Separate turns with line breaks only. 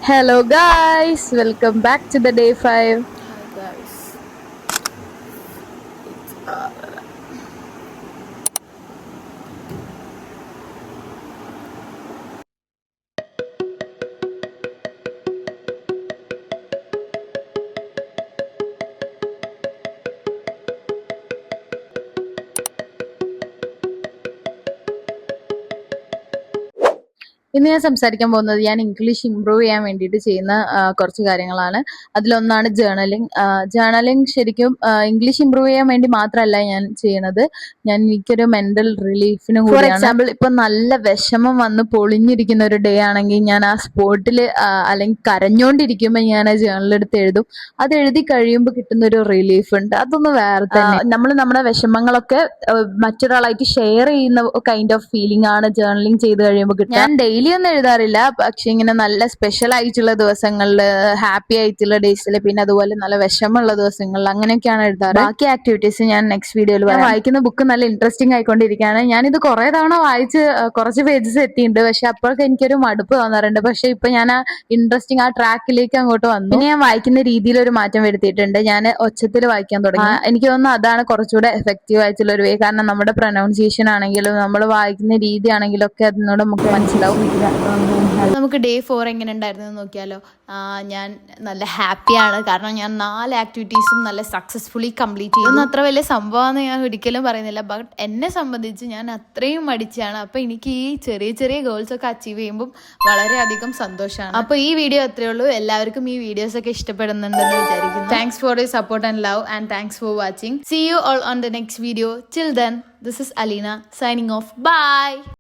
Hello guys, welcome back to the day 5.
Hi guys.
ഇന്ന് ഞാൻ സംസാരിക്കാൻ പോകുന്നത് ഞാൻ ഇംഗ്ലീഷ് ഇമ്പ്രൂവ് ചെയ്യാൻ വേണ്ടിയിട്ട് ചെയ്യുന്ന കുറച്ച് കാര്യങ്ങളാണ്. അതിലൊന്നാണ് ജേർണലിംഗ്. ജേർണലിംഗ് ശരിക്കും ഇംഗ്ലീഷ് ഇമ്പ്രൂവ് ചെയ്യാൻ വേണ്ടി മാത്രമല്ല ഞാൻ ചെയ്യണത്. എനിക്കൊരു മെന്റൽ റിലീഫിനും കൂടിയാണ്. ഫോർ എക്സാമ്പിൾ ഇപ്പൊ നല്ല വിഷമം വന്ന് പൊളിഞ്ഞിരിക്കുന്ന ഒരു ഡേ ആണെങ്കിൽ ഞാൻ ആ സ്പോട്ടിൽ അല്ലെങ്കിൽ കരഞ്ഞോണ്ടിരിക്കുമ്പോൾ ഞാൻ ആ ജേർണലെടുത്ത് എഴുതും. അത് എഴുതി കഴിയുമ്പോൾ കിട്ടുന്ന ഒരു റിലീഫ് ഉണ്ട്, അതൊന്ന് വേറെ തന്നെ. നമ്മൾ നമ്മുടെ വിഷമങ്ങളൊക്കെ മറ്റൊരാളായിട്ട് ഷെയർ ചെയ്യുന്ന കൈൻഡ് ഓഫ് ഫീലിംഗ് ആണ് ജേർണലിംഗ് ചെയ്ത് കഴിയുമ്പോൾ കിട്ടുക. ഞാൻ ഡെയിലി ഒന്നും എഴുതാറില്ല, പക്ഷെ ഇങ്ങനെ നല്ല സ്പെഷ്യൽ ആയിട്ടുള്ള ദിവസങ്ങളിൽ, ഹാപ്പി ആയിട്ടുള്ള ഡേയ്സിൽ, പിന്നെ അതുപോലെ നല്ല വിഷമമുള്ള ദിവസങ്ങളിൽ അങ്ങനെയൊക്കെയാണ് എഴുതാറ്. ബാക്കി ആക്ടിവിറ്റീസ് ഞാൻ നെക്സ്റ്റ് വീഡിയോയിൽ പറയാം. വായിക്കുന്ന ബുക്ക് നല്ല ഇൻട്രസ്റ്റിംഗ് ആയിക്കൊണ്ടിരിക്കുകയാണ്. ഞാനിത് കുറെ തവണ വായിച്ച് കുറച്ച് പേജസ് എത്തിയിട്ടുണ്ട്, പക്ഷെ അപ്പോഴൊക്കെ എനിക്കൊരു മടുപ്പ് തോന്നാറുണ്ട്. പക്ഷെ ഇപ്പൊ ഞാൻ ആ ഇൻട്രസ്റ്റിംഗ് ആ ട്രാക്കിലേക്ക് അങ്ങോട്ട് വന്നു. പിന്നെ ഞാൻ വായിക്കുന്ന രീതിയിൽ ഒരു മാറ്റം വരുത്തിയിട്ടുണ്ട്. ഞാൻ ഒച്ചത്തിൽ വായിക്കാൻ തുടങ്ങി. എനിക്ക് തോന്നുന്നു അതാണ് കുറച്ചുകൂടെ എഫക്റ്റീവ് ആയിട്ടുള്ള ഒരു വേ. കാരണം നമ്മുടെ പ്രൊനൗൺസിയേഷൻ ആണെങ്കിലും നമ്മൾ വായിക്കുന്ന രീതി ആണെങ്കിലും ഒക്കെ അതിനോട് നമുക്ക് മനസ്സിലാവും.
നമുക്ക് ഡേ 4 എങ്ങനെ ഉണ്ടായിരുന്നു എന്ന് നോക്കിയാലോ. ഞാൻ നല്ല ഹാപ്പിയാണ്, കാരണം ഞാൻ 4 ആക്ടിവിറ്റീസും നല്ല സക്സസ്ഫുള്ളി കംപ്ലീറ്റ് ചെയ്തു. ഇതൊന്നും അത്ര വലിയ സംഭവമാണെന്ന് ഞാൻ ഒരിക്കലും പറയുന്നില്ല, ബട്ട് എന്നെ സംബന്ധിച്ച് ഞാൻ അത്രയും മടിച്ചാണ്. അപ്പോൾ എനിക്ക് ഈ ചെറിയ ചെറിയ ഗോൾസ് ഒക്കെ അച്ചീവ് ചെയ്യുമ്പോൾ വളരെയധികം സന്തോഷമാണ്. അപ്പോൾ ഈ വീഡിയോ അത്രയേ ഉള്ളൂ. എല്ലാവർക്കും ഈ വീഡിയോസ് ഒക്കെ ഇഷ്ടപ്പെടുന്നുണ്ടെന്ന് വിചാരിക്കുന്നു. Thanks for your support and love, and thanks for watching. See you all on the next video. Till then, this is Alina signing off. Bye.